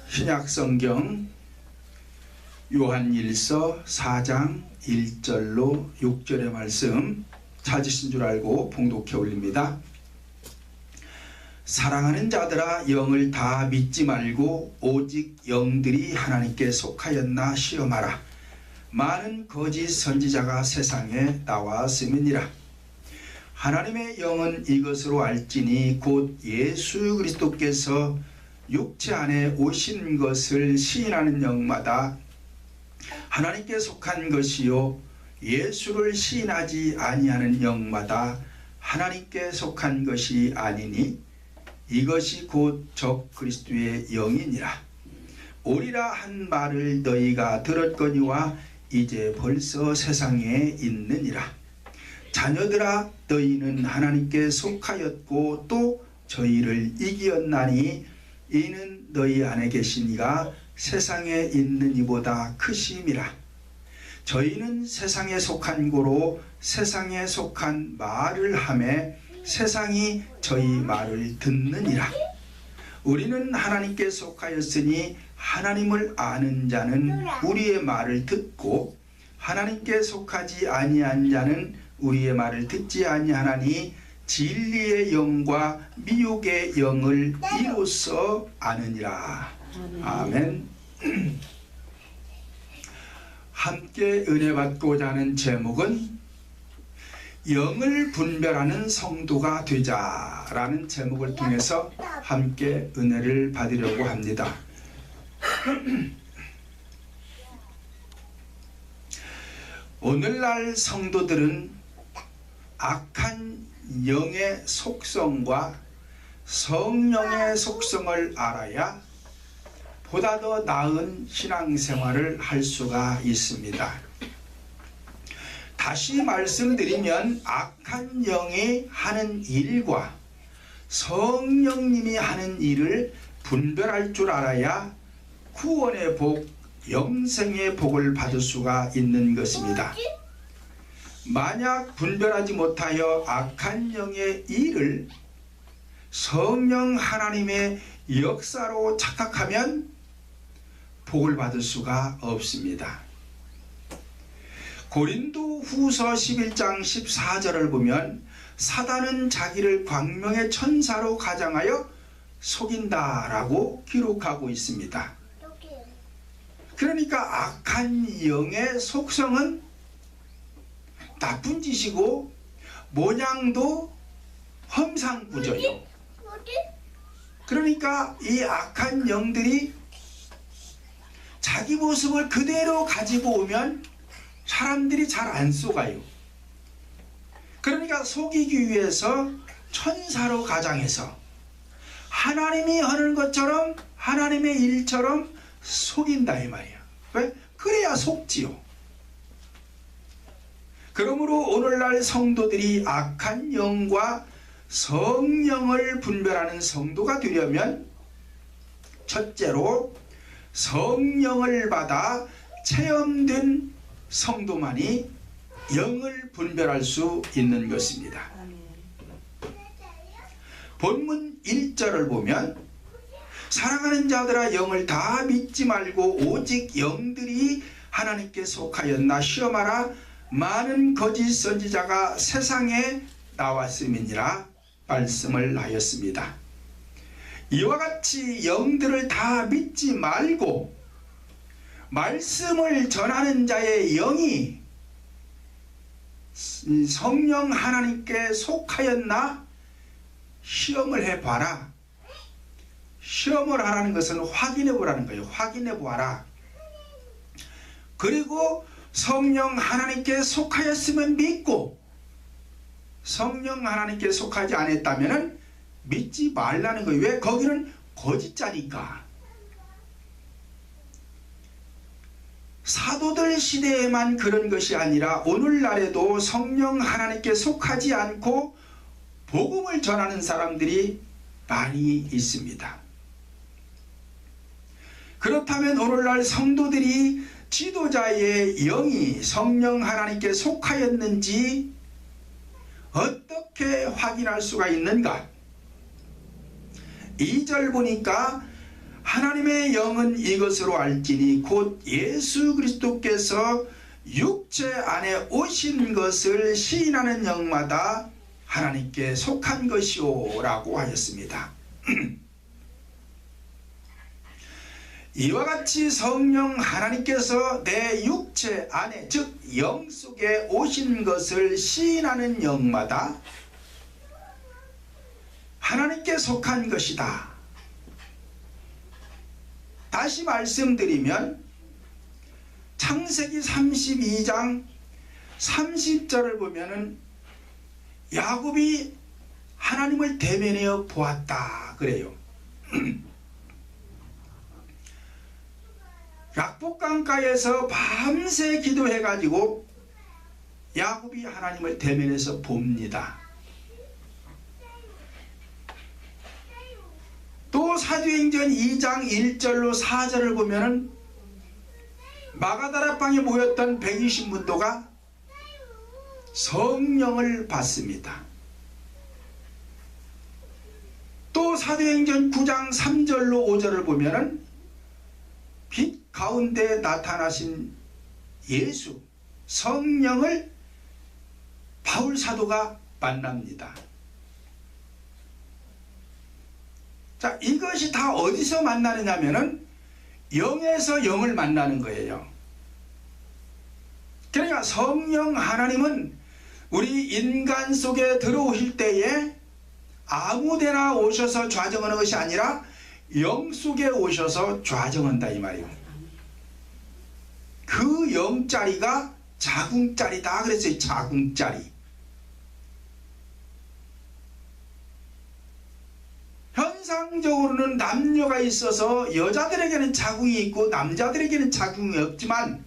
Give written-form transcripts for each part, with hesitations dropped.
신약성경 요한일서 4장 1절로 6절의 말씀 찾으신 줄 알고 봉독해 올립니다. 사랑하는 자들아, 영을 다 믿지 말고 오직 영들이 하나님께 속하였나 시험하라. 많은 거짓 선지자가 세상에 나왔음이니라. 하나님의 영은 이것으로 알지니 곧 예수 그리스도께서 육체 안에 오신 것을 시인하는 영마다 하나님께 속한 것이요, 예수를 시인하지 아니하는 영마다 하나님께 속한 것이 아니니 이것이 곧 적 그리스도의 영이니라. 오리라 한 말을 너희가 들었거니와 이제 벌써 세상에 있느니라. 자녀들아, 너희는 하나님께 속하였고 또 저희를 이기었나니 이는 너희 안에 계신 이가 세상에 있는 이보다 크심이라. 저희는 세상에 속한 고로 세상에 속한 말을 하매 세상이 저희 말을 듣느니라. 우리는 하나님께 속하였으니 하나님을 아는 자는 우리의 말을 듣고 하나님께 속하지 아니한 자는 우리의 말을 듣지 아니하나니 진리의 영과 미혹의 영을 이로써 아느니라. 아멘. 함께 은혜 받고자 하는 제목은 영을 분별하는 성도가 되자라는 제목을 통해서 함께 은혜를 받으려고 합니다. 오늘날 성도들은 악한 영의 속성과 성령의 속성을 알아야 보다 더 나은 신앙생활을 할 수가 있습니다. 다시 말씀드리면 악한 영이 하는 일과 성령님이 하는 일을 분별할 줄 알아야 구원의 복, 영생의 복을 받을 수가 있는 것입니다. 만약 분별하지 못하여 악한 영의 일을 성령 하나님의 역사로 착각하면 복을 받을 수가 없습니다. 고린도 후서 11장 14절을 보면 사단은 자기를 광명의 천사로 가장하여 속인다라고 기록하고 있습니다. 그러니까 악한 영의 속성은 나쁜 짓이고 모양도 험상궂어요. 그러니까 이 악한 영들이 자기 모습을 그대로 가지고 오면 사람들이 잘 안 속아요. 그러니까 속이기 위해서 천사로 가장해서 하나님이 하는 것처럼 하나님의 일처럼 속인다 이 말이야. 왜? 그래야 속지요. 그러므로 오늘날 성도들이 악한 영과 성령을 분별하는 성도가 되려면 첫째로 성령을 받아 체험된 성도만이 영을 분별할 수 있는 것입니다. 본문 1절을 보면 사랑하는 자들아, 영을 다 믿지 말고 오직 영들이 하나님께 속하였나 시험하라. 많은 거짓 선지자가 세상에 나왔음이니라 말씀을 하였습니다. 이와 같이 영들을 다 믿지 말고 말씀을 전하는 자의 영이 성령 하나님께 속하였나 시험을 해봐라. 시험을 하라는 것은 확인해 보라는 거예요. 확인해 보아라. 그리고 성령 하나님께 속하였으면 믿고 성령 하나님께 속하지 않았다면 믿지 말라는 거예요. 왜? 거기는 거짓자니까. 사도들 시대에만 그런 것이 아니라 오늘날에도 성령 하나님께 속하지 않고 복음을 전하는 사람들이 많이 있습니다. 그렇다면 오늘날 성도들이 지도자의 영이 성령 하나님께 속하였는지 어떻게 확인할 수가 있는가? 2절 보니까 하나님의 영은 이것으로 알지니 곧 예수 그리스도께서 육체 안에 오신 것을 시인하는 영마다 하나님께 속한 것이오 라고 하였습니다. 이와 같이 성령 하나님께서 내 육체 안에 즉 영 속에 오신 것을 시인하는 영마다 하나님께 속한 것이다. 다시 말씀드리면 창세기 32장 30절을 보면은 야곱이 하나님을 대면하여 보았다 그래요. 약복강가에서 밤새 기도해가지고 야곱이 하나님을 대면해서 봅니다. 또 사도행전 2장 1절로 4절을 보면은 마가다라방에 모였던 120문도가 성령을 받습니다. 또 사도행전 9장 3절로 5절을 보면은 빛 가운데 나타나신 예수 성령을 바울 사도가 만납니다. 자, 이것이 다 어디서 만나느냐면은 영에서 영을 만나는 거예요. 그러니까 성령 하나님은 우리 인간 속에 들어오실 때에 아무데나 오셔서 좌정하는 것이 아니라 영 속에 오셔서 좌정한다 이 말이에요. 그 영자리가 자궁자리다 그랬어요. 자궁자리. 현상적으로는 남녀가 있어서 여자들에게는 자궁이 있고 남자들에게는 자궁이 없지만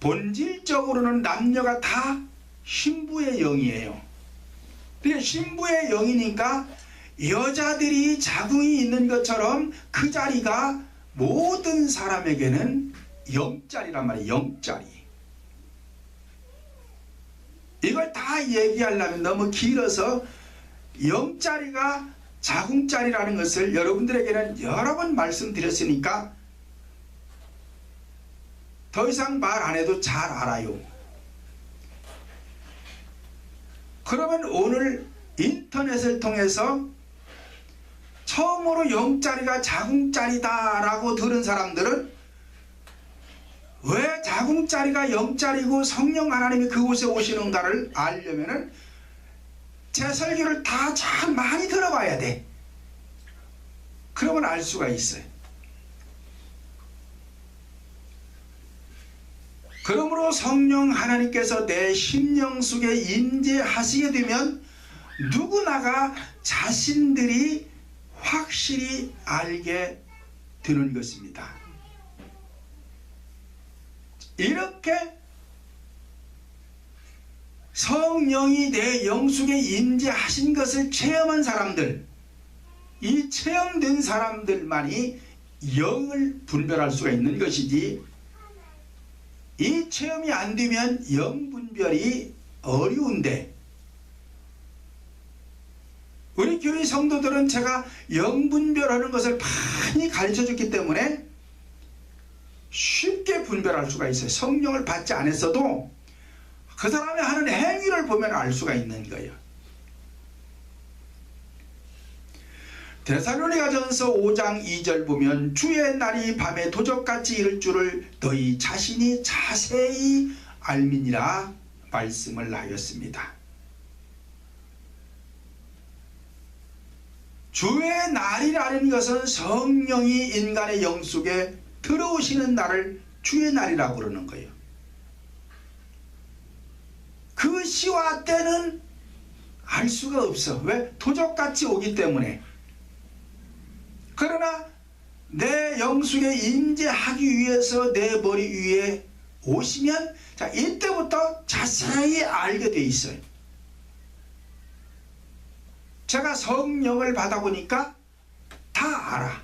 본질적으로는 남녀가 다 신부의 영이에요. 그러니까 신부의 영이니까 여자들이 자궁이 있는 것처럼 그 자리가 모든 사람에게는 영자리란 말이에요. 영자리. 이걸 다 얘기하려면 너무 길어서 영자리가 자궁자리라는 것을 여러분들에게는 여러 번 말씀드렸으니까 더 이상 말 안 해도 잘 알아요. 그러면 오늘 인터넷을 통해서 처음으로 영자리가 자궁자리다 라고 들은 사람들은 왜 자궁자리가 영자리고 성령 하나님이 그곳에 오시는가를 알려면은 제 설교를 다 참 많이 들어봐야 돼. 그러면 알 수가 있어요. 그러므로 성령 하나님께서 내 심령 속에 임재하시게 되면 누구나가 자신들이 확실히 알게 되는 것입니다. 이렇게 성령이 내 영 속에 임재하신 것을 체험한 사람들, 이 체험된 사람들만이 영을 분별할 수가 있는 것이지, 이 체험이 안 되면 영 분별이 어려운데, 우리 교회 성도들은 제가 영 분별하는 것을 많이 가르쳐 줬기 때문에 쉽게 분별할 수가 있어요. 성령을 받지 않았어도 그 사람이 하는 행위를 보면 알 수가 있는 거예요. 데살로니가전서 5장 2절 보면 주의 날이 밤에 도적같이 이를 줄을 너희 자신이 자세히 알미니라 말씀을 하였습니다. 주의 날이라는 것은 성령이 인간의 영 속에 들어오시는 날을 주의 날이라고 그러는 거예요. 그 시와 때는 알 수가 없어. 왜? 도적같이 오기 때문에. 그러나 내 영 속에 임재하기 위해서 내 머리 위에 오시면, 자, 이때부터 자세히 알게 돼 있어요. 제가 성령을 받아보니까 다 알아.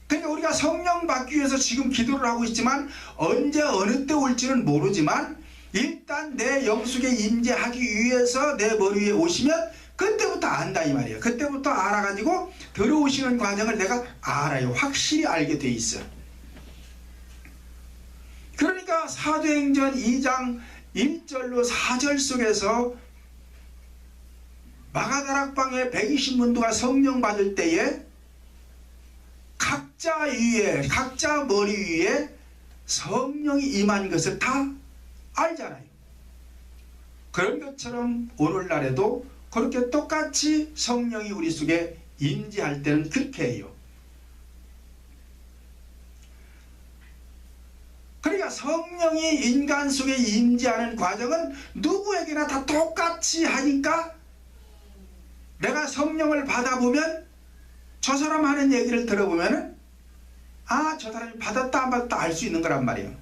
그러니까 우리가 성령 받기 위해서 지금 기도를 하고 있지만 언제 어느 때 올지는 모르지만 일단 내 영 속에 임재하기 위해서 내 머리 위에 오시면 그때부터 안다 이 말이에요. 그때부터 알아가지고 들어오시는 과정을 내가 알아요. 확실히 알게 돼 있어. 그러니까 사도행전 2장 1절로 4절 속에서 마가다락방에 120문도가 성령 받을 때에 각자 위에, 각자 머리 위에 성령이 임한 것을 다 알잖아요. 그런 것처럼 오늘날에도 그렇게 똑같이 성령이 우리 속에 임재할 때는 그렇게 해요. 그러니까 성령이 인간 속에 임재하는 과정은 누구에게나 다 똑같이 하니까 내가 성령을 받아보면 저 사람 하는 얘기를 들어보면 아, 저 사람이 받았다 안 받았다 알 수 있는 거란 말이에요.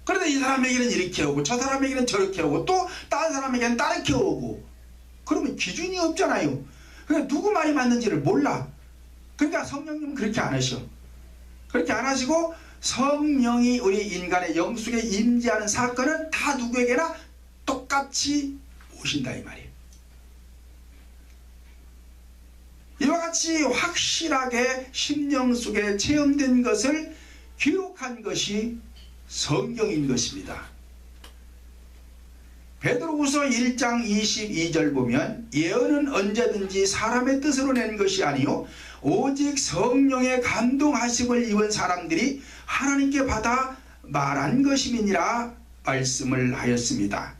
그런데 이 사람에게는 이렇게 오고 저 사람에게는 저렇게 오고 또 다른 사람에게는 다르게 오고 그러면 기준이 없잖아요. 그러니까 누구 말이 맞는지를 몰라. 그러니까 성령님은 그렇게 안 하셔. 그렇게 안 하시고 성령이 우리 인간의 영 속에 임재하는 사건은 다 누구에게나 똑같이 오신다 이 말이에요. 이와 같이 확실하게 심령 속에 체험된 것을 기록한 것이 성경인 것입니다. 베드로후서 1장 22절 보면 예언은 언제든지 사람의 뜻으로 낸 것이 아니요 오직 성령의 감동하심을 입은 사람들이 하나님께 받아 말한 것임이니라 말씀을 하였습니다.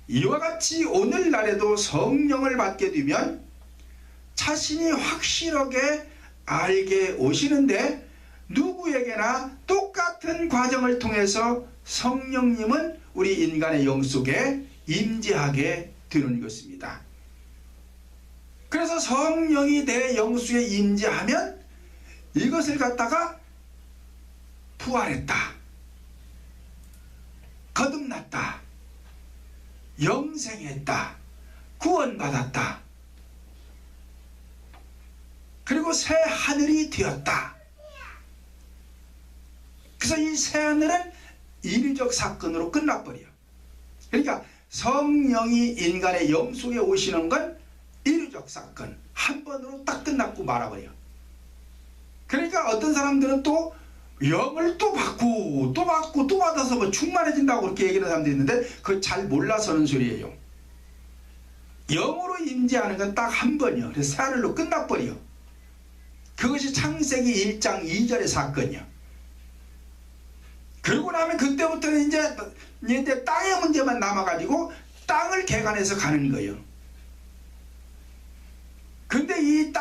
이와 같이 오늘날에도 성령을 받게 되면 자신이 확실하게 알게 오시는데 누구에게나 똑같은 과정을 통해서 성령님은 우리 인간의 영 속에 임재하게 되는 것입니다. 그래서 성령이 내 영 속에 임재하면 이것을 갖다가 부활했다, 거듭났다, 영생했다, 구원받았다, 그리고 새 하늘이 되었다. 그래서 이 새 하늘은 인위적 사건으로 끝나버려. 그러니까 성령이 인간의 영 속에 오시는 건 인위적 사건, 한 번으로 딱 끝났고 말아버려. 그러니까 어떤 사람들은 또 영을 또 받고 또 받고 또 받아서 뭐 충만해진다고 그렇게 얘기하는 사람들이 있는데 그거 잘 몰라서 하는 소리예요. 영으로 임재하는 건 딱 한 번이요. 그래서 새 하늘로 끝나버려. 그것이 창세기 1장 2절의 사건이야. 그러고 나면 그때부터는 이제 땅의 문제만 남아가지고 땅을 개간해서 가는 거예요. 근데 이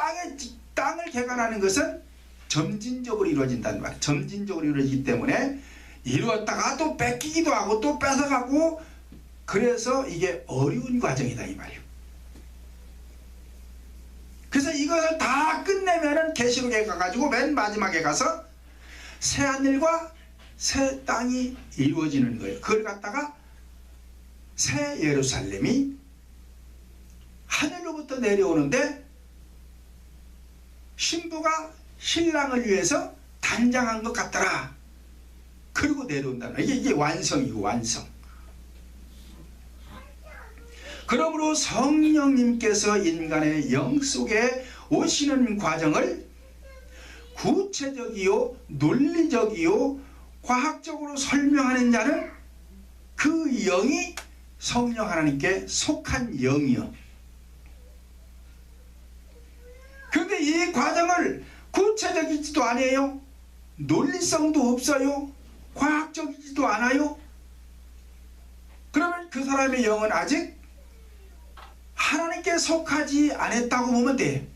땅을 개간하는 것은 점진적으로 이루어진다는 말이에요. 점진적으로 이루어지기 때문에 이루었다가 또 뺏기기도 하고 또 뺏어가고 그래서 이게 어려운 과정이다 이 말이에요. 그래서 이것을 다 끝내면은 계시록에 가가지고 맨 마지막에 가서 새 하늘과 새 땅이 이루어지는 거예요. 그걸 갖다가 새 예루살렘이 하늘로부터 내려오는데 신부가 신랑을 위해서 단장한 것 같더라. 그리고 내려온다는 거예요. 이게 완성이고 완성. 그러므로 성령님께서 인간의 영 속에 오시는 과정을 구체적이요 논리적이요 과학적으로 설명하는 자는 그 영이 성령 하나님께 속한 영이요. 그런데 이 과정을 구체적이지도 않아요. 논리성도 없어요. 과학적이지도 않아요. 그러면 그 사람의 영은 아직 하나님께 속하지 않았다고 보면 돼.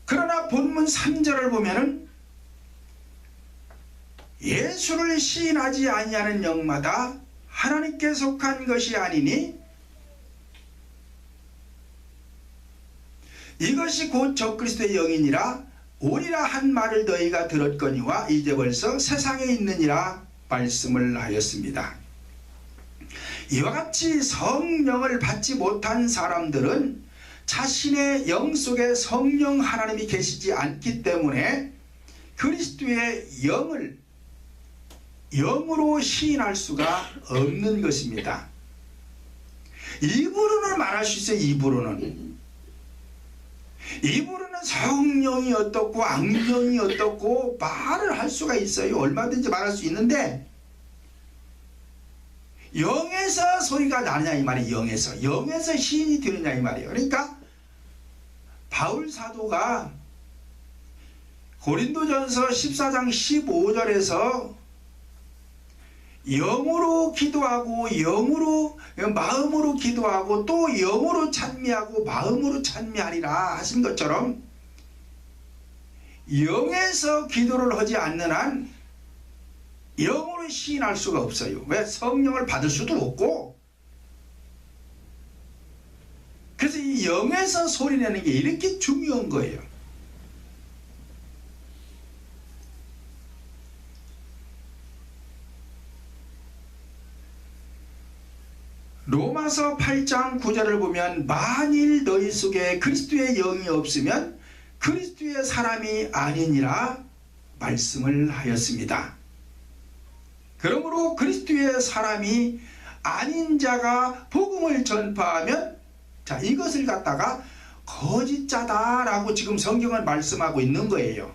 그러나 본문 3절을 보면은 예수를 시인하지 아니하는 영마다 하나님께 속한 것이 아니니 이것이 곧 적그리스도의 영이니라 오리라 한 말을 너희가 들었거니와 이제 벌써 세상에 있느니라 말씀을 하였습니다. 이와 같이 성령을 받지 못한 사람들은 자신의 영 속에 성령 하나님이 계시지 않기 때문에 그리스도 그리스도의 영으로 시인할 수가 없는 것입니다. 입으로는 말할 수 있어요. 입으로는 성령이 어떻고 악령이 어떻고 말을 할 수가 있어요. 얼마든지 말할 수 있는데 영에서 소리가 나느냐 이 말이에요. 영에서 시인이 되느냐 이 말이에요. 그러니까 바울 사도가 고린도전서 14장 15절에서 영으로 기도하고 마음으로 기도하고 또 영으로 찬미하고 마음으로 찬미하리라 하신 것처럼 영에서 기도를 하지 않는 한 영으로 시인할 수가 없어요. 왜? 성령을 받을 수도 없고. 그래서 이 영에서 소리내는 게 이렇게 중요한 거예요. 로마서 8장 9절을 보면 만일 너희 속에 그리스도의 영이 없으면 그리스도의 사람이 아니니라 말씀을 하였습니다. 그러므로 그리스도의 사람이 아닌 자가 복음을 전파하면 자 이것을 갖다가 거짓자다라고 지금 성경은 말씀하고 있는 거예요.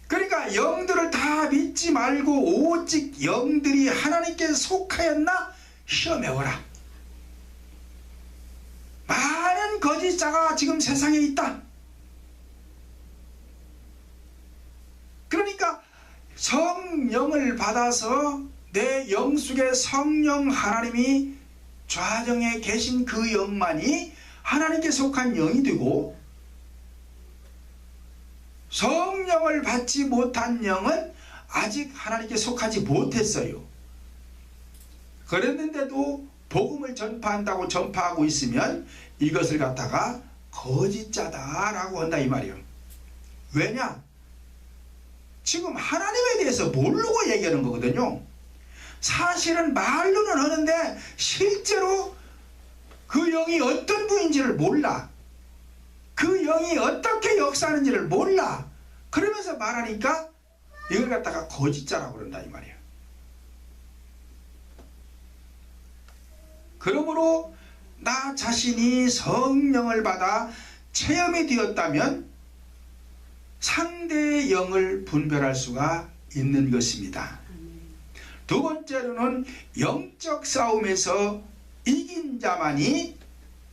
그러니까 영들을 다 믿지 말고 오직 영들이 하나님께 속하였나 시험해오라. 많은 거짓자가 지금 세상에 있다. 그러니까 성령을 받아서 내 영 속에 성령 하나님이 좌정에 계신 그 영만이 하나님께 속한 영이 되고 성령을 받지 못한 영은 아직 하나님께 속하지 못했어요. 그랬는데도 복음을 전파한다고 전파하고 있으면 이것을 갖다가 거짓자다라고 한다 이 말이에요. 왜냐? 지금 하나님에 대해서 모르고 얘기하는 거거든요. 사실은 말로는 하는데 실제로 그 영이 어떤 분인지를 몰라. 그 영이 어떻게 역사하는지를 몰라. 그러면서 말하니까 이걸 갖다가 거짓자라고 그런다 이 말이에요. 그러므로 나 자신이 성령을 받아 체험이 되었다면 상대의 영을 분별할 수가 있는 것입니다. 두 번째로는 영적 싸움에서 이긴 자만이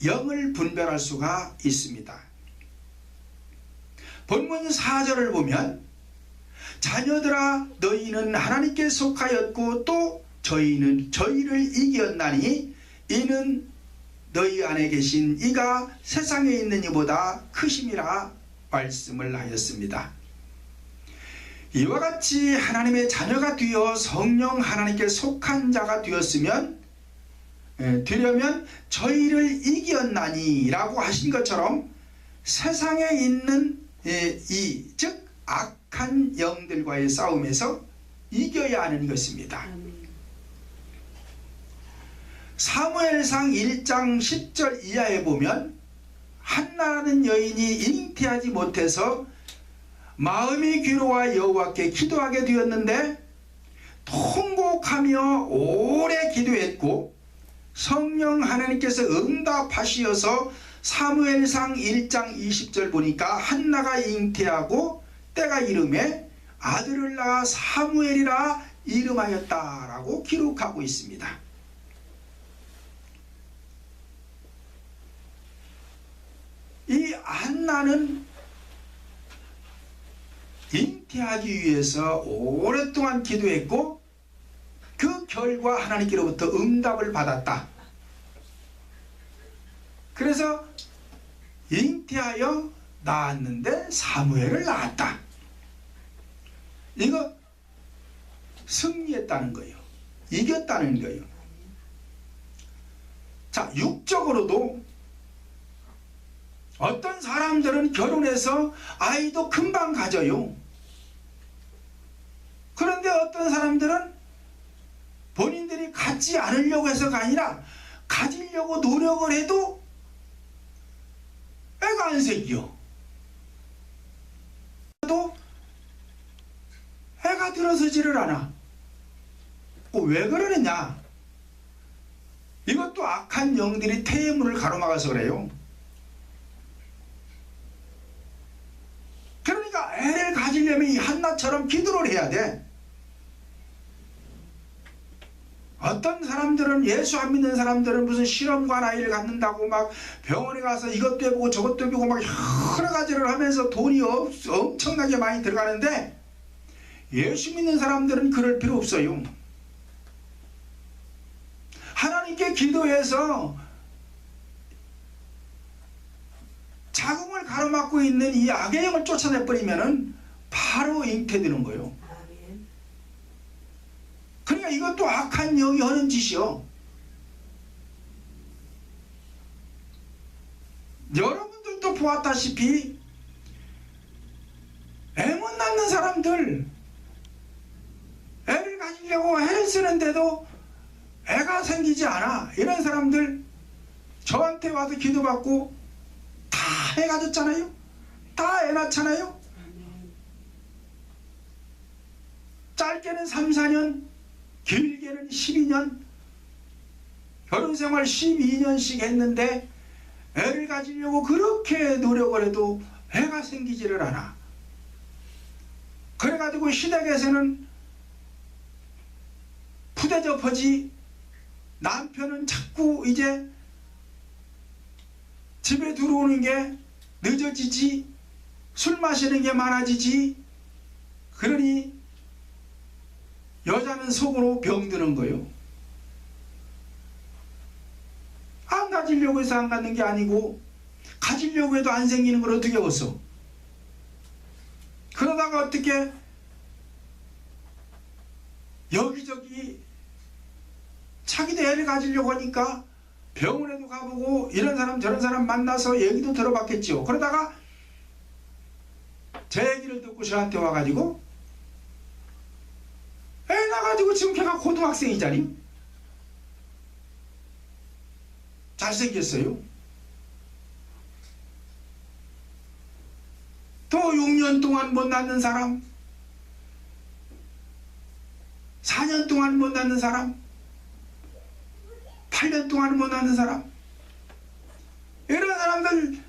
영을 분별할 수가 있습니다. 본문 4절을 보면 자녀들아 너희는 하나님께 속하였고 또 저희를 이겼나니 이는 너희 안에 계신 이가 세상에 있는 이보다 크심이라 말씀을 하였습니다. 이와 같이 하나님의 자녀가 되어 성령 하나님께 속한 자가 되었으면 되려면 저희를 이겼나니 라고 하신 것처럼 세상에 있는 즉 악한 영들과의 싸움에서 이겨야 하는 것입니다. 사무엘상 1장 10절 이하에 보면 한나라는 여인이 잉태하지 못해서 마음이 괴로워 여호와께 기도하게 되었는데 통곡하며 오래 기도했고 성령 하나님께서 응답하시어서 사무엘상 1장 20절 보니까 한나가 잉태하고 때가 이름에 아들을 낳아 사무엘이라 이름하였다라고 기록하고 있습니다. 이 한나는 잉태하기 위해서 오랫동안 기도했고 그 결과 하나님께로부터 응답을 받았다. 그래서 잉태하여 낳았는데 사무엘을 낳았다. 이거 승리했다는 거예요. 이겼다는 거예요. 자, 육적으로도 어떤 사람들은 결혼해서 아이도 금방 가져요. 그런데 어떤 사람들은 본인들이 갖지 않으려고 해서가 아니라 가지려고 노력을 해도 애가 안 생겨. 가도 해가 들어서지를 않아. 왜 그러느냐? 이것도 악한 영들이 태의 문을 가로막아서 그래요. 그러니까 애를 가지려면 이 한나처럼 기도를 해야 돼. 어떤 사람들은, 예수 안 믿는 사람들은 무슨 실험관 아이를 갖는다고 막 병원에 가서 이것도 해보고 저것도 해보고 막 여러 가지를 하면서 돈이 엄청나게 많이 들어가는데, 예수 믿는 사람들은 그럴 필요 없어요. 하나님께 기도해서 자궁을 가로막고 있는 이 악의 영을 쫓아내버리면은 바로 잉태되는 거예요. 그러니까 이것도 악한 영이 하는 짓이요. 여러분들도 보았다시피 애 못 낳는 사람들, 애를 가지려고 애를 쓰는데도 애가 생기지 않아. 이런 사람들 저한테 와서 기도받고 다 애 가졌잖아요. 다 애 낳잖아요. 짧게는 3, 4년, 길게는 12년, 결혼생활 12년씩 했는데 애를 가지려고 그렇게 노력을 해도 애가 생기지를 않아. 그래가지고 시댁에서는 푸대접하지, 남편은 자꾸 이제 집에 들어오는 게 늦어지지, 술 마시는 게 많아지지. 그러니 여자는 속으로 병드는 거예요. 안 가지려고 해서 안 갖는 게 아니고, 가지려고 해도 안 생기는 걸 어떻게 했어? 그러다가 어떻게 여기저기 자기도 애를 가지려고 하니까 병원에도 가보고 이런 사람 저런 사람 만나서 얘기도 들어봤겠죠. 그러다가 제 얘기를 듣고 저한테 와가지고 애 낳아가지고 지금 걔가 고등학생이자니, 잘생겼어요. 또 6년 동안 못 낳는 사람, 4년 동안 못 낳는 사람, 8년 동안 못 낳는 사람, 이런 사람들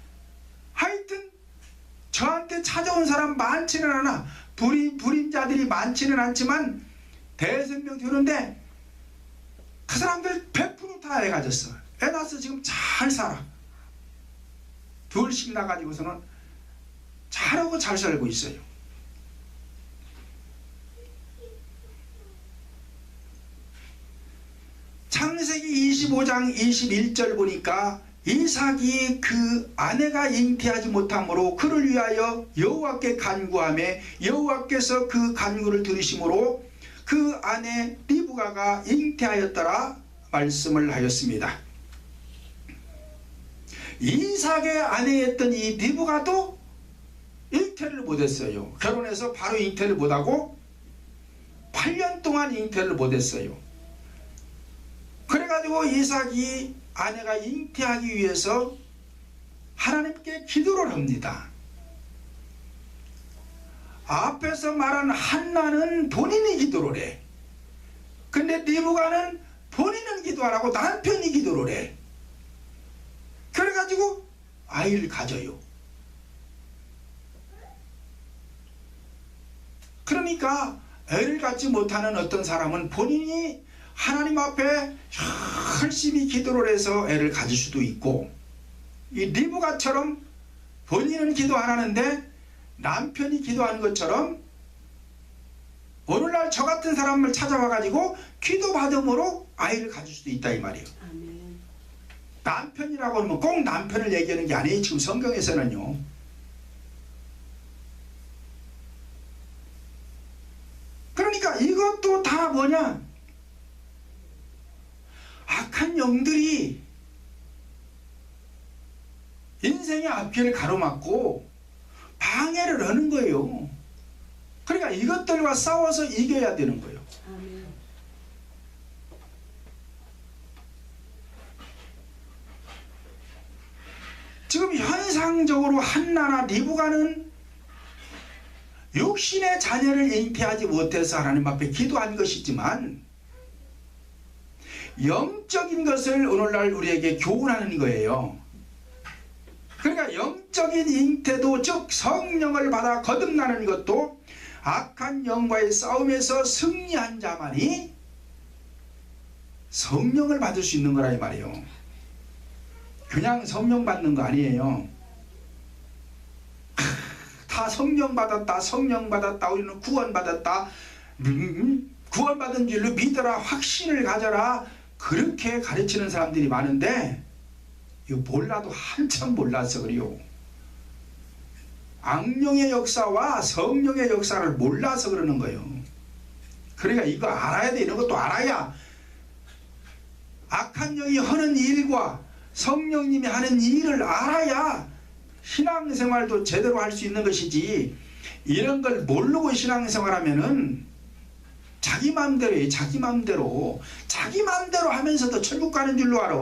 하여튼 저한테 찾아온 사람 많지는 않아. 불임자들이 많지는 않지만 대여섯 명 되는데 그 사람들 100% 다 애 가졌어. 애 낳아서 지금 잘 살아. 둘씩 나가지고서는 잘하고 잘 살고 있어요. 창세기 25장 21절 보니까 이삭이 그 아내가 잉태하지 못함으로 그를 위하여 여호와께 간구하며 여호와께서 그 간구를 들으심으로 그 아내 리브가가 잉태하였더라 말씀을 하였습니다. 이삭의 아내였던 이 리브가도 잉태를 못했어요. 결혼해서 바로 잉태를 못하고 8년 동안 잉태를 못했어요. 그래가지고 이삭이 아내가 잉태하기 위해서 하나님께 기도를 합니다. 앞에서 말한 한나는 본인이 기도를 해. 근데 리브가는 본인은 기도 안 하고 남편이 기도를 해. 그래가지고 아이를 가져요. 그러니까 애를 갖지 못하는 어떤 사람은 본인이 하나님 앞에 열심히 기도를 해서 애를 가질 수도 있고, 이 리브가처럼 본인은 기도 안 하는데 남편이 기도하는 것처럼 오늘날 저 같은 사람을 찾아와 가지고 기도 받음으로 아이를 가질 수도 있다 이 말이에요. 아멘. 남편이라고 하면 꼭 남편을 얘기하는 게 아니에요. 지금 성경에서는요. 그러니까 이것도 다 뭐냐, 악한 영들이 인생의 앞길을 가로막고 방해를 하는 거예요. 그러니까 이것들과 싸워서 이겨야 되는 거예요. 아멘. 지금 현상적으로 한나나 리브가는 육신의 자녀를 잉태하지 못해서 하나님 앞에 기도한 것이지만 영적인 것을 오늘날 우리에게 교훈하는 거예요. 그러니까 영적인 잉태도, 즉 성령을 받아 거듭나는 것도 악한 영과의 싸움에서 승리한 자만이 성령을 받을 수 있는 거라 이 말이에요. 그냥 성령 받는 거 아니에요. 다 성령 받았다, 성령 받았다, 우리는 구원 받았다, 구원 받은 줄로 믿어라, 확신을 가져라, 그렇게 가르치는 사람들이 많은데 이거 몰라도 한참 몰라서 그래요. 악령의 역사와 성령의 역사를 몰라서 그러는 거예요. 그러니까 이거 알아야 돼. 이런 것도 알아야 악한 영이 하는 일과 성령님이 하는 일을 알아야 신앙생활도 제대로 할 수 있는 것이지, 이런 걸 모르고 신앙생활하면은 자기 마음대로 해. 자기 마음대로 하면서도 천국 가는 줄로 알아.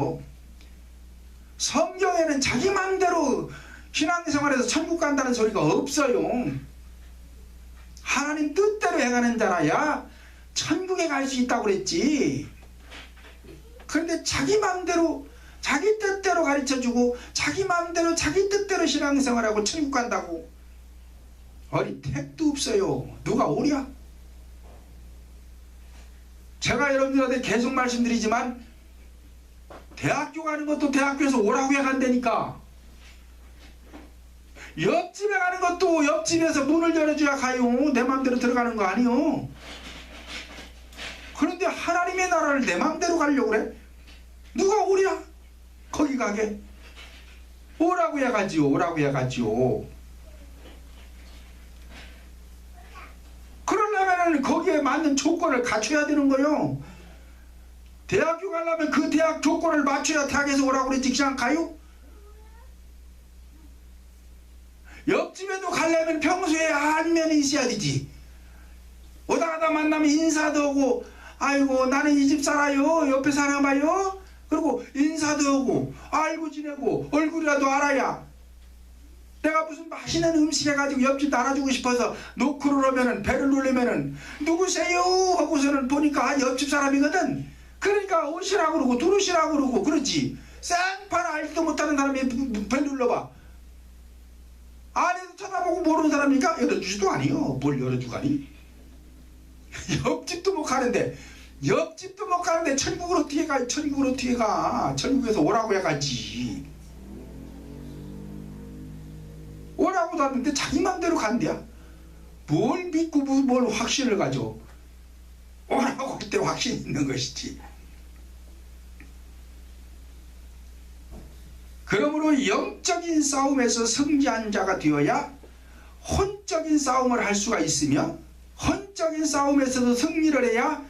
성경에는 자기 마음대로 신앙생활에서 천국 간다는 소리가 없어요. 하나님 뜻대로 해가는 자라야 천국에 갈 수 있다고 그랬지. 그런데 자기 마음대로 자기 뜻대로 가르쳐주고 자기 마음대로 자기 뜻대로 신앙생활하고 천국 간다고, 어린 택도 없어요. 누가 오랴? 제가 여러분들한테 계속 말씀드리지만 대학교 가는 것도 대학교에서 오라고 해 간다니까. 옆집에 가는 것도 옆집에서 문을 열어줘야 가요. 내 마음대로 들어가는 거 아니요. 그런데 하나님의 나라를 내 마음대로 가려고 그래? 누가 오랴? 거기 가게? 오라고 해가지요. 오라고 해가지요. 그러려면 거기에 맞는 조건을 갖춰야 되는 거요. 대학교 가려면 그 대학 조건을 맞춰야 대학에서 오라고 그랬지. 그냥 가요? 옆집에도 가려면 평소에 안면이 있어야 되지. 오다 가다 만나면 인사도 하고, 아이고 나는 이 집 살아요, 옆에 사나 봐요, 그리고 인사도 하고 알고 지내고 얼굴이라도 알아야. 내가 무슨 맛있는 음식 해가지고 옆집 나눠주고 싶어서 노크를 하면은, 배를 누르면은 누구세요 하고서는 보니까 옆집 사람이거든. 그러니까 오시라고 그러고 들어오시라고 그러고 그러지. 생판 알지도 못하는 사람이 배 눌러봐. 안에서 쳐다보고 모르는 사람이니까 열어주지도 아니요. 뭘 열어주가니? 옆집도 못 가는데 천국으로 어떻게 가? 천국으로 어떻게 가? 천국에서 오라고 해가지. 오라고도 하는데 자기 맘대로 간대야. 뭘 믿고 뭘 확신을 가져? 오라고 할 때 확신이 있는 것이지. 그러므로 영적인 싸움에서 승리한 자가 되어야 혼적인 싸움을 할 수가 있으며, 혼적인 싸움에서도 승리를 해야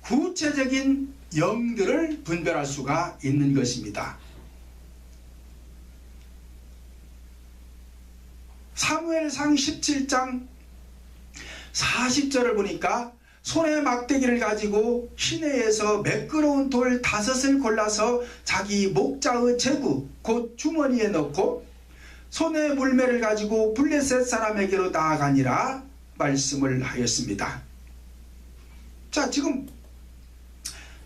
구체적인 영들을 분별할 수가 있는 것입니다. 사무엘상 17장 40절을 보니까 손에 막대기를 가지고 시내에서 매끄러운 돌 5을 골라서 자기 목자의 제구 곧 주머니에 넣고 손에 물매를 가지고 블레셋 사람에게로 나아가니라 말씀을 하였습니다. 자, 지금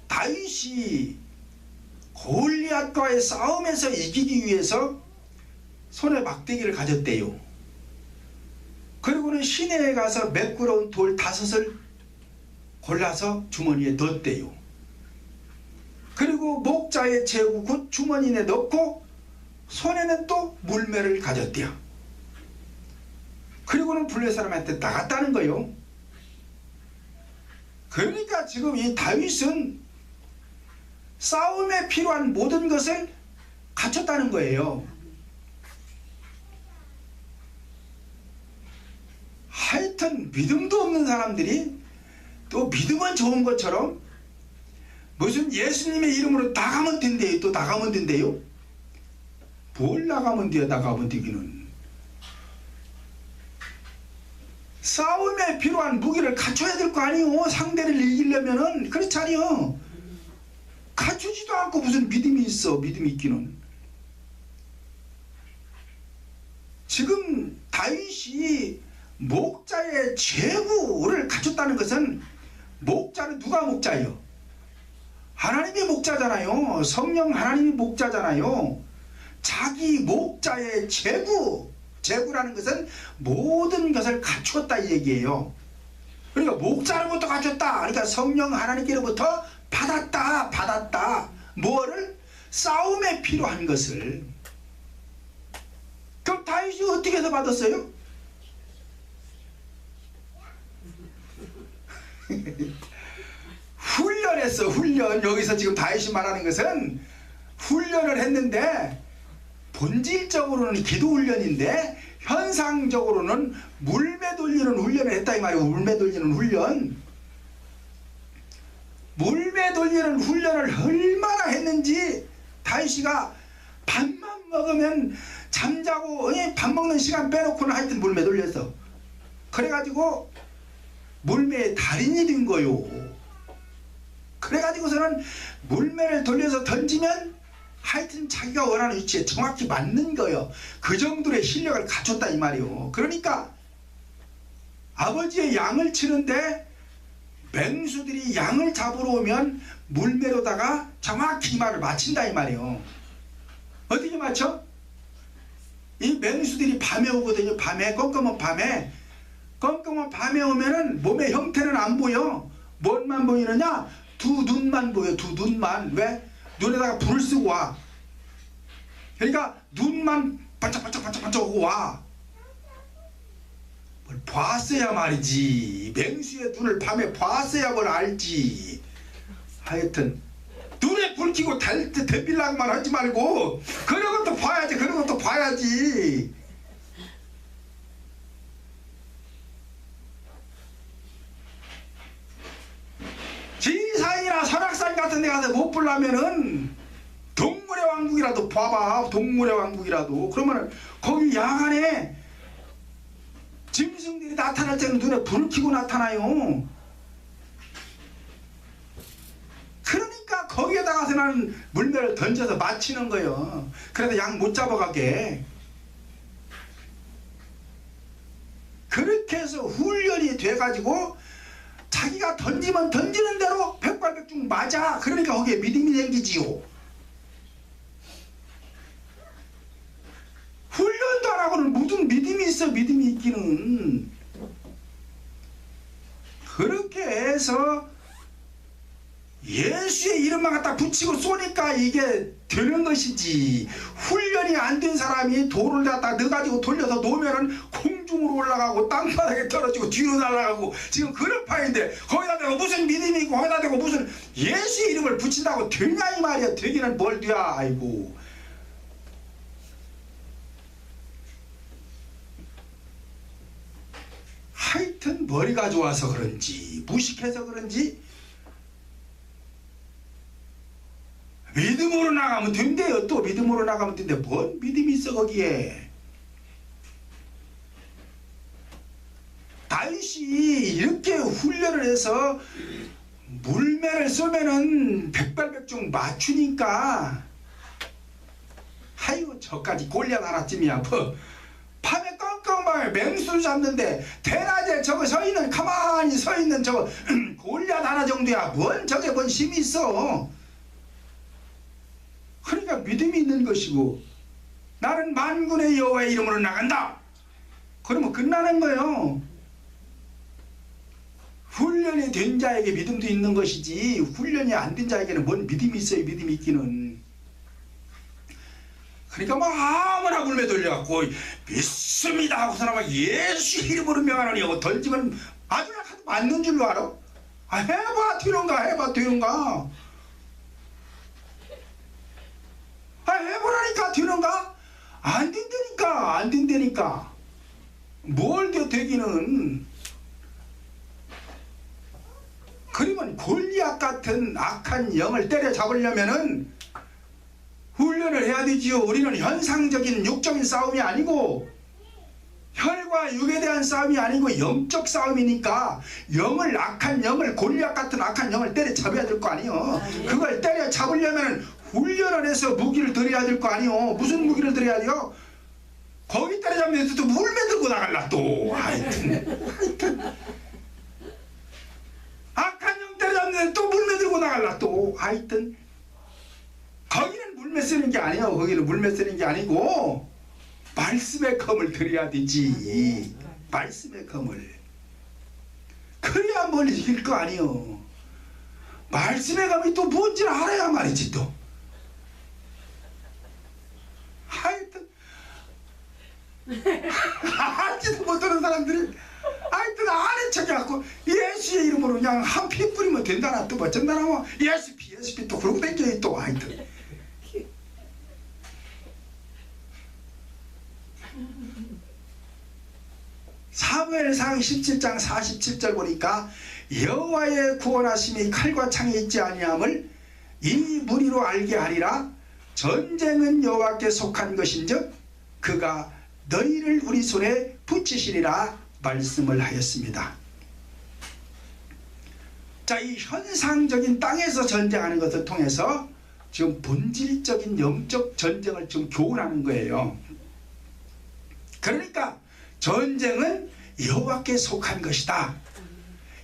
다윗이 골리앗과의 싸움에서 이기기 위해서 손에 막대기를 가졌대요. 그리고는 시내에 가서 매끄러운 돌 5을 골라서 주머니에 넣었대요. 그리고 목자의 제구 곧 주머니에 넣고 손에는 또 물매를 가졌대요. 그리고는 블레셋 사람한테 나갔다는 거예요. 그러니까 지금 이 다윗은 싸움에 필요한 모든 것을 갖췄다는 거예요. 하여튼 믿음도 없는 사람들이 또 믿음은 좋은 것처럼 무슨 예수님의 이름으로 나가면 된대요. 또 나가면 된대요. 뭘 나가면 돼요? 나가면 되기는. 싸움에 필요한 무기를 갖춰야 될 거 아니요. 상대를 이기려면은. 그렇지 않아요. 갖추지도 않고 무슨 믿음이 있어. 믿음이 있기는. 지금 다윗이 목자의 제구를 갖췄다는 것은, 목자는 누가 목자예요? 하나님이 목자잖아요. 성령 하나님이 목자잖아요. 자기 목자의 제구라는 것은 모든 것을 갖추었다 이 얘기예요. 그러니까 목자로부터 갖췄다. 그러니까 성령 하나님께로부터 받았다. 뭐를? 싸움에 필요한 것을. 그럼 다윗이 어떻게 해서 받았어요? 훈련했어. 훈련. 여기서 지금 다윗이 말하는 것은 훈련을 했는데, 본질적으로는 기도 훈련인데 현상적으로는 물매 돌리는 훈련을 했다 이 말이에요. 물매 돌리는 훈련. 물매 돌리는 훈련을 얼마나 했는지, 다윗이가 밥만 먹으면 잠자고 밥 먹는 시간 빼놓고는 하여튼 물매 돌렸어. 그래가지고 물매의 달인이 된 거요. 그래가지고서는 물매를 돌려서 던지면 하여튼 자기가 원하는 위치에 정확히 맞는 거예요. 그 정도의 실력을 갖췄다 이 말이요. 그러니까 아버지의 양을 치는데 맹수들이 양을 잡으러 오면 물매로다가 정확히 이 말을 맞힌다 이 말이에요. 어떻게 맞춰? 이 맹수들이 밤에 오거든요. 밤에, 껌껌한 밤에 오면은 몸의 형태는 안 보여. 뭔만 보이느냐? 두 눈만 보여. 두 눈만. 왜? 눈에다가 불을 쓰고 와. 그러니까 눈만 반짝반짝반짝반짝 하고 와. 뭘 봤어야 말이지. 맹수의 눈을 밤에 봤어야 뭘 알지. 하여튼 눈에 불 켜고 대빌랑만 하지 말고 그런 것도 봐야지. 그런 것도 봐야지. 지리산이나 설악산 같은 데 가서 못 보려면은 동물의 왕국이라도 봐봐. 동물의 왕국이라도. 그러면은 거기 야간에 짐승들이 나타날 때는 눈에 불을 켜고 나타나요. 그러니까 거기에다 가서 나는 물매를 던져서 맞히는 거예요. 그래서 양 못 잡아가게. 그렇게 해서 훈련이 돼가지고 자기가 던지면 던지는 대로 백발백중 맞아. 그러니까 거기에 믿음이 생기지요. 훈련도 안 하고는 무슨 믿음이 있어. 믿음이 있기는. 그렇게 해서 예수의 이름만 갖다 붙이고 쏘니까 이게 되는 것이지. 훈련이 안 된 사람이 돌을 갖다 넣어가지고 돌려서 놓으면은 공중으로 올라가고 땅바닥에 떨어지고 뒤로 날아가고 지금 그런 파인데, 거기다 대고 무슨 믿음이 있고 거기다 대고 무슨 예수의 이름을 붙인다고 되냐 이 말이야. 되기는 뭘 돼야. 아이고. 하여튼 머리가 좋아서 그런지 무식해서 그런지 믿음으로 나가면 된대요. 또 믿음으로 나가면 된대. 뭔 믿음이 있어 거기에. 다윗이 이렇게 훈련을 해서 물매를 쏘면은 백발백중 맞추니까, 아이고 저까지 골리앗 하나쯤이야. 뭐 밤에 껌껌하게 맹수를 잡는데 대낮에 저거 서있는, 가만히 서있는 저거 골리앗 하나 정도야. 뭔 저게 뭔 힘이 있어. 그러니까 믿음이 있는 것이고, 나는 만군의 여호와의 이름으로 나간다. 그러면 끝나는 거예요. 훈련이 된 자에게 믿음도 있는 것이지, 훈련이 안 된 자에게는 뭔 믿음이 있어요. 믿음이 있기는. 그러니까 막 아무나 물매 돌려갖고 믿습니다 하고 사람은 예수 이름으로 명하노니 하고 던지면 아주 약간 맞는 줄로 알아. 아, 해봐 되는가. 해봐 되는가. 아, 해보라니까 되는가? 안 된다니까. 안 된다니까. 뭘 되기는. 그러면 골리앗 같은 악한 영을 때려잡으려면은 훈련을 해야 되지요. 우리는 현상적인 육적인 싸움이 아니고, 혈과 육에 대한 싸움이 아니고 영적 싸움이니까 영을, 악한 영을, 골리앗 같은 악한 영을 때려잡아야 될 거 아니에요. 그걸 때려잡으려면 훈련을 해서 무기를 들여야 될 거 아니에요. 무슨 무기를 들여야 돼요? 거기 때려잡는 데도 물매 들고 나갈라 또. 하여튼 하여튼 거기는 물매 쓰는 게 아니에요. 거기는 물매 쓰는 게 아니고 말씀의 검을 들여야 되지. 말씀의 검을. 그래야 뭘 이길 거 아니요. 말씀의 검이 또 뭔지를 알아야 말이지 또. 하여튼 알지도 못하는 사람들이 하여튼 아는 척해갖고 예수의 이름으로 그냥 한 피 뿌리면 된다나 또 어쩐다나 뭐 예수피 또 그러고 댕겨요 또. 하여튼 사무엘상 17장 47절 보니까 여호와의 구원하심이 칼과 창에 있지 아니함을 이 무리로 알게 하리라. 전쟁은 여호와께 속한 것인즉 그가 너희를 우리 손에 붙이시리라 말씀을 하였습니다. 자, 이 현상적인 땅에서 전쟁하는 것을 통해서 지금 본질적인 영적 전쟁을 지금 교훈하는 거예요. 그러니까 전쟁은 여호와께 속한 것이다.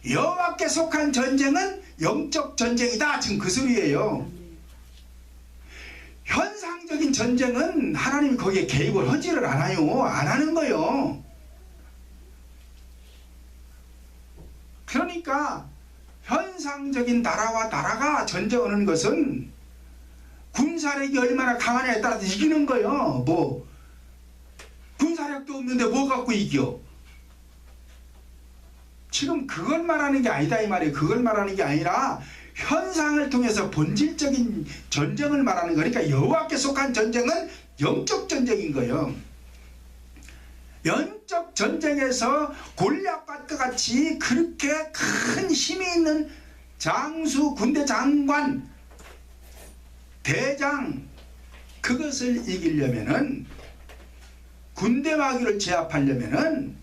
여호와께 속한 전쟁은 영적 전쟁이다. 지금 그 소리예요. 현상적인 전쟁은 하나님이 거기에 개입을 하지를 않아요. 안 하는 거예요. 그러니까 현상적인 나라와 나라가 전쟁하는 것은 군사력이 얼마나 강하냐에 따라서 이기는 거예요. 뭐 군사력도 없는데 뭐 갖고 이겨? 지금 그걸 말하는 게 아니다 이 말이에요. 그걸 말하는 게 아니라 현상을 통해서 본질적인 전쟁을 말하는 거니까 여호와께 속한 전쟁은 영적 전쟁인 거예요. 영적 전쟁에서 골리앗과 같이 그렇게 큰 힘이 있는 장수, 군대 장관, 대장, 그것을 이기려면은 군대 마귀를 제압하려면은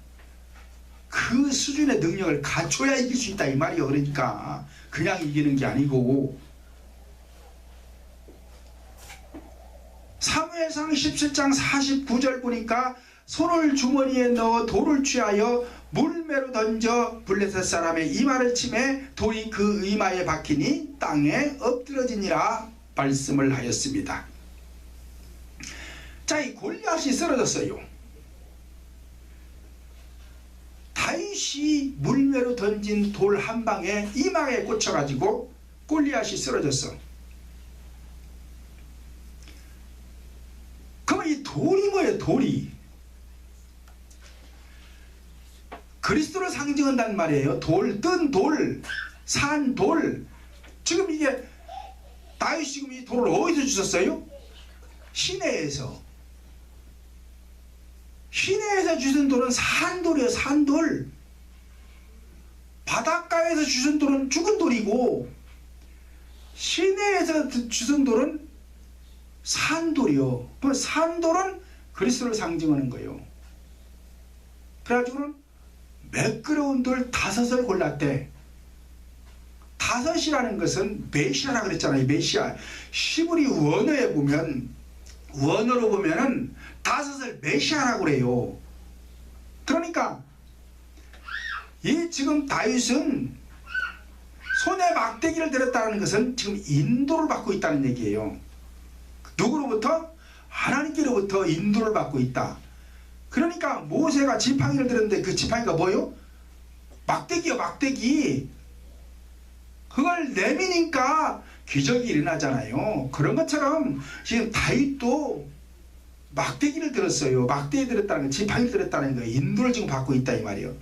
그 수준의 능력을 갖춰야 이길 수 있다 이 말이에요. 그러니까 그냥 이기는 게 아니고. 사무엘상 17장 49절 보니까 손을 주머니에 넣어 돌을 취하여 물매로 던져 블레셋 사람의 이마를 치매 돌이 그 이마에 박히니 땅에 엎드러지니라 말씀을 하였습니다. 자, 이 골리앗이 쓰러졌어요. 다윗이 물매로 던진 돌 한 방에 이마에 꽂혀가지고 골리앗이 쓰러졌어. 그럼 이 돌이 뭐예요? 돌이 그리스도를 상징한단 말이에요. 돌, 뜬 돌, 산 돌. 지금 이게 다윗이 지금 이 돌을 어디서 주셨어요? 시내에서. 시내에서 주신 돌은 산돌이에요. 산돌. 바닷가에서 주신 돌은 죽은 돌이고 시내에서 주신 돌은 산돌이요. 그럼 산돌은 그리스도를 상징하는 거예요. 그래가지고는 매끄러운 돌 5을 골랐대. 5이라는 것은 메시아라 그랬잖아요. 메시아. 히브리 원어에 보면, 원어로 보면은 5을 메시아라고 그래요. 그러니까 이 지금 다윗은 손에 막대기를 들었다는 것은 지금 인도를 받고 있다는 얘기예요. 누구로부터? 하나님께로부터 인도를 받고 있다. 그러니까 모세가 지팡이를 들었는데 그 지팡이가 뭐요? 막대기요, 막대기. 그걸 내미니까 기적이 일어나잖아요. 그런 것처럼 지금 다윗도 막대기를 들었어요. 막대기 들었다는 건 지팡이를 들었다는 거예요. 인도를 지금 받고 있다 이 말이에요.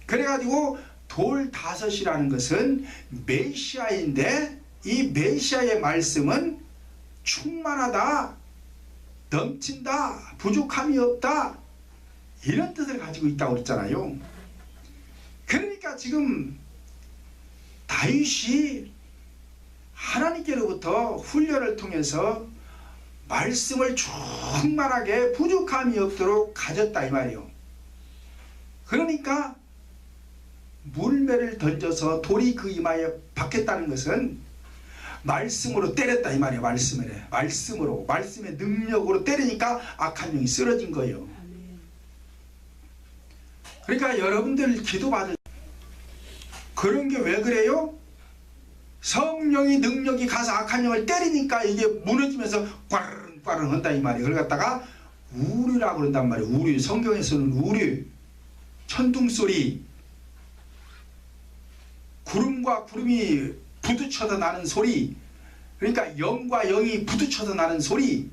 그래가지고 돌 5이라는 것은 메시아인데 이 메시아의 말씀은 충만하다, 넘친다, 부족함이 없다, 이런 뜻을 가지고 있다고 그랬잖아요. 그러니까 지금 다윗이 하나님께로부터 훈련을 통해서 말씀을 충만하게 부족함이 없도록 가졌다 이 말이에요. 그러니까 물매를 던져서 돌이 그 이마에 박혔다는 것은 말씀으로 때렸다 이 말이에요. 말씀으로 말씀의 능력으로 때리니까 악한 영이 쓰러진 거예요. 그러니까 여러분들 기도받을 그런 게 왜 그래요? 성령의 능력이 가서 악한 영을 때리니까 이게 무너지면서 꽈르릉 한다 이 말이에요. 그걸 갖다가 우리라고 그런단 말이에요. 우리, 성경에서는 우리, 천둥소리, 구름과 구름이 부딪혀서 나는 소리, 그러니까 영과 영이 부딪혀서 나는 소리,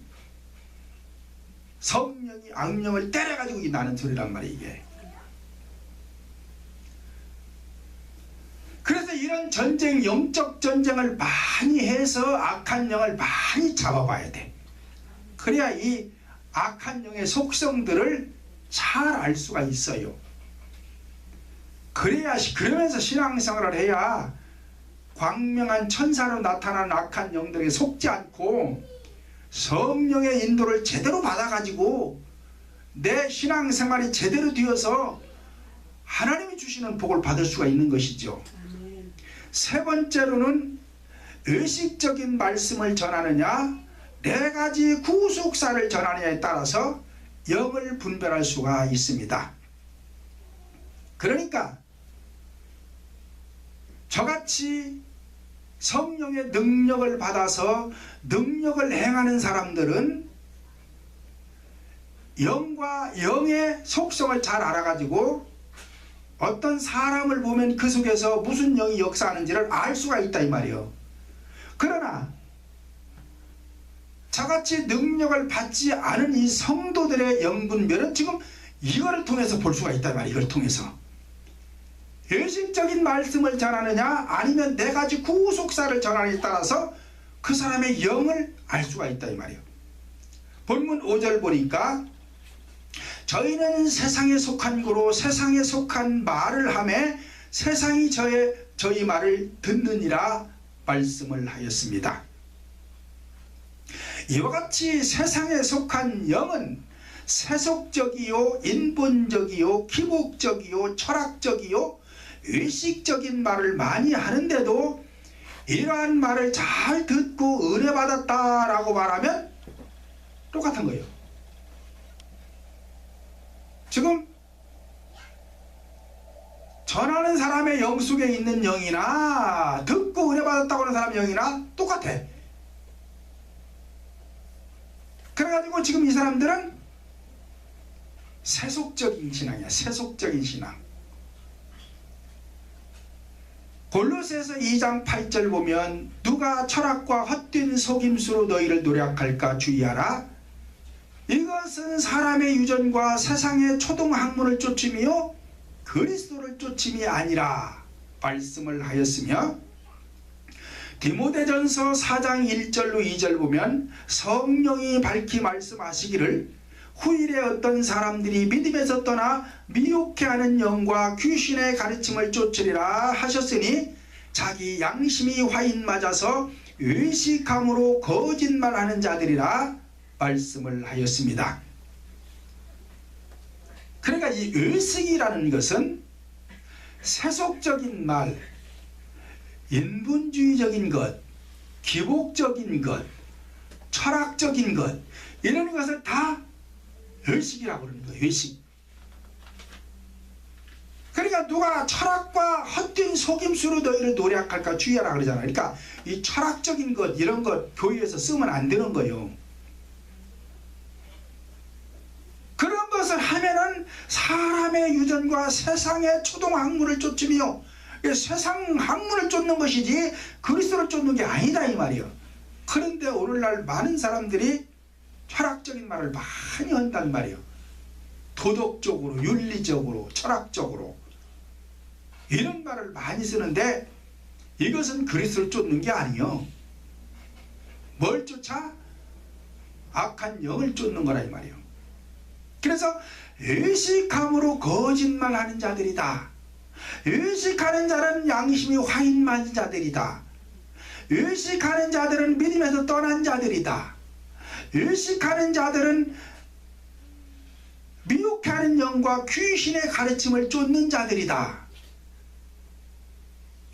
성령이 악령을 때려가지고 나는 소리란 말이에요. 이게. 그래서 이런 전쟁, 영적 전쟁을 많이 해서 악한 영을 많이 잡아봐야 돼. 그래야 이 악한 영의 속성들을 잘 알 수가 있어요. 그러면서 신앙생활을 해야 광명한 천사로 나타나는 악한 영들에게 속지 않고 성령의 인도를 제대로 받아가지고 내 신앙생활이 제대로 되어서 하나님이 주시는 복을 받을 수가 있는 것이죠. 세 번째로는 의식적인 말씀을 전하느냐, 네 가지 구속사를 전하느냐에 따라서 영을 분별할 수가 있습니다. 그러니까 저같이 성령의 능력을 받아서 능력을 행하는 사람들은 영과 영의 속성을 잘 알아가지고 어떤 사람을 보면 그 속에서 무슨 영이 역사하는지를 알 수가 있다 이 말이에요. 그러나 저같이 능력을 받지 않은 이 성도들의 영분별은 지금 이거를 통해서 볼 수가 있단 말이에요. 이걸 통해서 의식적인 말씀을 전하느냐 아니면 네 가지 구속사를 전하느냐에 따라서 그 사람의 영을 알 수가 있다 이 말이에요. 본문 5절 보니까 저희는 세상에 속한 고로 세상에 속한 말을 하매 세상이 저희 말을 듣느니라 말씀을 하였습니다. 이와 같이 세상에 속한 영은 세속적이요, 인본적이요, 기복적이요, 철학적이요, 의식적인 말을 많이 하는데도 이러한 말을 잘 듣고 은혜받았다라고 말하면 똑같은 거예요. 지금 전하는 사람의 영 속에 있는 영이나 듣고 은혜받았다고 하는 사람의 영이나 똑같아. 그래가지고 지금 이 사람들은 세속적인 신앙이야. 세속적인 신앙. 골로새서 2장 8절 보면 누가 철학과 헛된 속임수로 너희를 노략할까 주의하라. 이것은 사람의 유전과 세상의 초동학문을 쫓음이요 그리스도를 쫓음이 아니라 말씀을 하였으며, 디모데전서 4장 1절로 2절 보면 성령이 밝히 말씀하시기를 후일에 어떤 사람들이 믿음에서 떠나 미혹해하는 영과 귀신의 가르침을 쫓으리라 하셨으니 자기 양심이 화인 맞아서 의식함으로 거짓말하는 자들이라 말씀을 하였습니다. 그러니까 이 의식이라는 것은 세속적인 말, 인본주의적인 것, 기복적인 것, 철학적인 것, 이런 것을 다 의식이라고 그러는 거예요. 의식. 그러니까 누가 철학과 헛된 속임수로 너희를 노략할까 주의하라 그러잖아요. 그러니까 이 철학적인 것, 이런 것 교회에서 쓰면 안 되는 거예요. 그런 것을 하면은 사람의 유전과 세상의 초동학문을 쫓으며, 세상 학문을 쫓는 것이지 그리스도를 쫓는 게 아니다 이 말이에요. 그런데 오늘날 많은 사람들이 철학적인 말을 많이 한단 말이에요. 도덕적으로, 윤리적으로, 철학적으로 이런 말을 많이 쓰는데 이것은 그리스도를 쫓는 게 아니에요. 뭘 쫓아? 악한 영을 쫓는 거라 이 말이에요. 그래서 의식함으로 거짓말하는 자들이다. 의식하는 자는 양심이 화인 맞은 자들이다. 의식하는 자들은 믿음에서 떠난 자들이다. 의식하는 자들은 미혹하는 영과 귀신의 가르침을 쫓는 자들이다.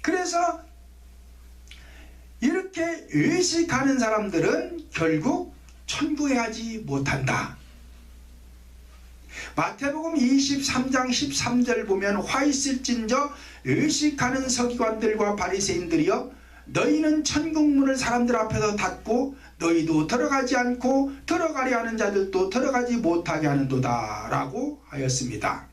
그래서 이렇게 의식하는 사람들은 결국 천국에 가지 못한다. 마태복음 23장 13절 보면 화 있을진저 의식하는 서기관들과 바리새인들이여 너희는 천국문을 사람들 앞에서 닫고 너희도 들어가지 않고 들어가려 하는 자들도 들어가지 못하게 하는도다 라고 하였습니다.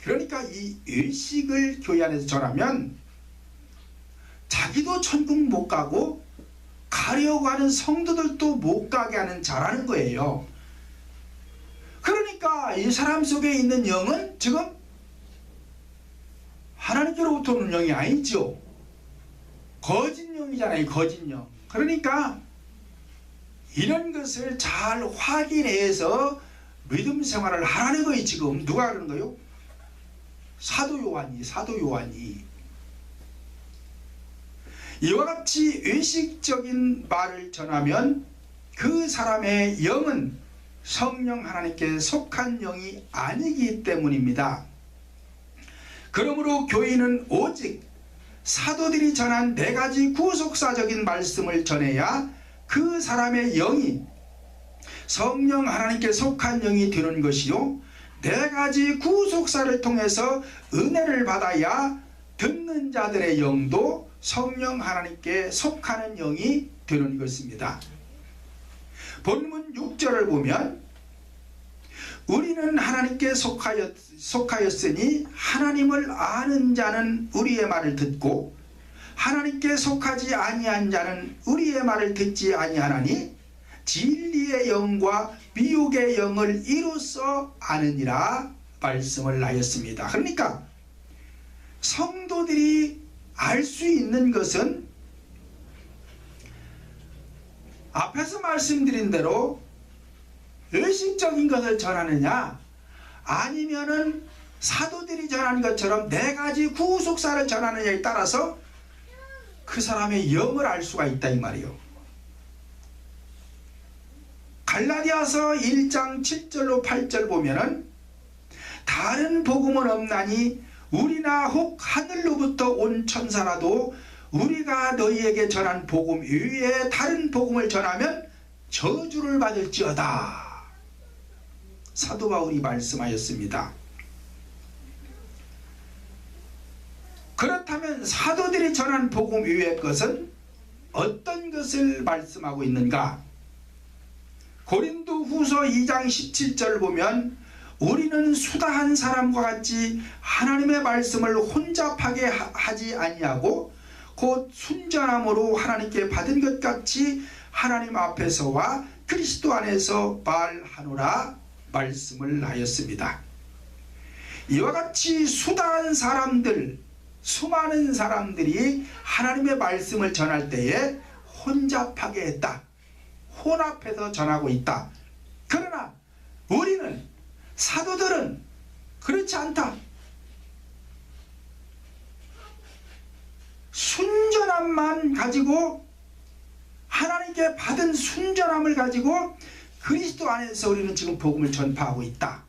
그러니까 이 의식을 교회 안에서 전하면 자기도 천국 못 가고 가려고 하는 성도들도 못 가게 하는 자라는 거예요. 그러니까 이 사람 속에 있는 영은 지금 하나님께로부터 오는 영이 아니죠. 거짓 영이잖아요. 거짓 영. 그러니까 이런 것을 잘 확인해서 믿음 생활을 하라는 거예요. 지금 누가 그러는 거예요? 사도 요한이 이와 같이 의식적인 말을 전하면 그 사람의 영은 성령 하나님께 속한 영이 아니기 때문입니다. 그러므로 교인은 오직 사도들이 전한 4가지 구속사적인 말씀을 전해야 그 사람의 영이 성령 하나님께 속한 영이 되는 것이요, 4가지 구속사를 통해서 은혜를 받아야 듣는 자들의 영도 성령 하나님께 속하는 영이 되는 것입니다. 본문 6절을 보면 우리는 하나님께 속하였으니 하나님을 아는 자는 우리의 말을 듣고 하나님께 속하지 아니한 자는 우리의 말을 듣지 아니하나니 진리의 영과 미혹의 영을 이로써 아느니라 말씀을 하였습니다. 그러니까 성도들이 알 수 있는 것은 앞에서 말씀드린 대로 의식적인 것을 전하느냐, 아니면은 사도들이 전하는 것처럼 4가지 구속사를 전하느냐에 따라서 그 사람의 영을 알 수가 있다 이 말이에요. 갈라디아서 1장 7절로 8절 보면은 다른 복음은 없나니 우리나 혹 하늘로부터 온 천사라도 우리가 너희에게 전한 복음 이외에 다른 복음을 전하면 저주를 받을지어다. 사도 바울이 말씀하였습니다. 그렇다면 사도들이 전한 복음 이외의 것은 어떤 것을 말씀하고 있는가? 고린도 후서 2장 17절을 보면 우리는 수다한 사람과 같이 하나님의 말씀을 혼잡하게 하지 아니하고 곧 순전함으로 하나님께 받은 것 같이 하나님 앞에서와 그리스도 안에서 말하노라 말씀을 하였습니다. 이와 같이 수다한 사람들, 수많은 사람들이 하나님의 말씀을 전할 때에 혼잡하게 했다. 혼합해서 전하고 있다. 그러나 우리는, 사도들은 그렇지 않다. 순전함만 가지고, 하나님께 받은 순전함을 가지고 그리스도 안에서 우리는 지금 복음을 전파하고 있다.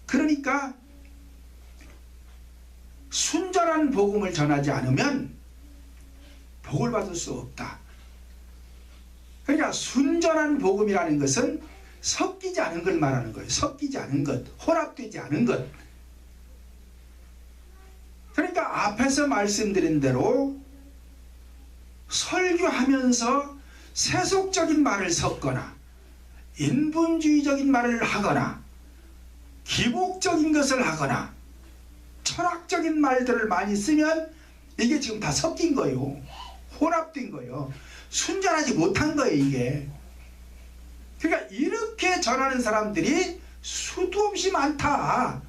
그러니까 순전한 복음을 전하지 않으면 복을 받을 수 없다. 그러니까 순전한 복음이라는 것은 섞이지 않은 걸 말하는 거예요. 섞이지 않은 것, 혼합되지 않은 것. 그러니까 앞에서 말씀드린 대로 설교하면서 세속적인 말을 섞거나 인본주의적인 말을 하거나 기복적인 것을 하거나 철학적인 말들을 많이 쓰면 이게 지금 다 섞인 거예요. 혼합된 거예요. 순전하지 못한 거예요, 이게. 그러니까 이렇게 전하는 사람들이 수도 없이 많다.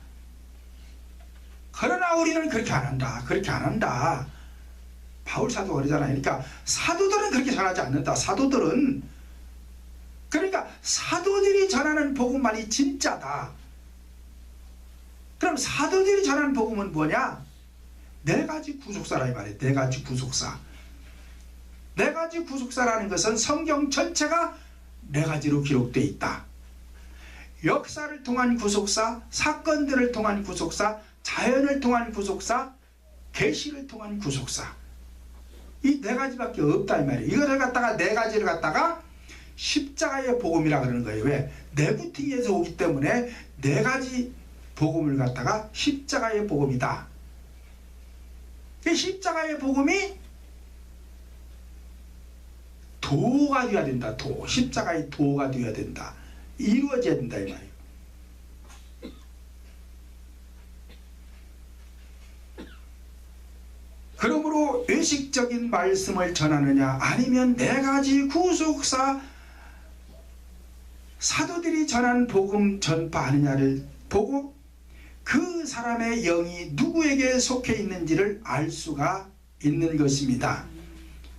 그러나 우리는 그렇게 안 한다. 그렇게 안 한다. 바울 사도가 그러잖아요. 그러니까 사도들은 그렇게 전하지 않는다. 사도들은. 그러니까 사도들이 전하는 복음만이 진짜다. 그럼 사도들이 전하는 복음은 뭐냐? 4가지 구속사라 이 말이에요. 4가지 구속사. 4가지 구속사라는 것은 성경 전체가 4가지로 기록되어 있다. 역사를 통한 구속사, 사건들을 통한 구속사, 자연을 통한 구속사, 계시를 통한 구속사. 이 4가지밖에 없다 이 말이에요. 이거를 갖다가 4가지를 갖다가 십자가의 복음이라 그러는 거예요. 왜? 네부팅에서 오기 때문에 4가지 복음을 갖다가 십자가의 복음이다. 그 십자가의 복음이 도가 되어야 된다. 도. 십자가의 도가 되어야 된다. 이루어져야 된다 이 말이에요. 그러므로 외식적인 말씀을 전하느냐 아니면 네 가지 구속사 사도들이 전한 복음 전파하느냐를 보고 그 사람의 영이 누구에게 속해 있는지를 알 수가 있는 것입니다.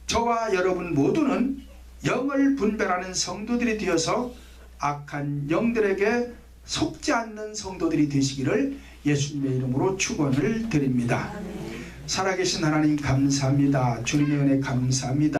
저와 여러분 모두는 영을 분별하는 성도들이 되어서 악한 영들에게 속지 않는 성도들이 되시기를 예수님의 이름으로 축원을 드립니다. 살아계신 하나님 감사합니다. 주님의 은혜 감사합니다.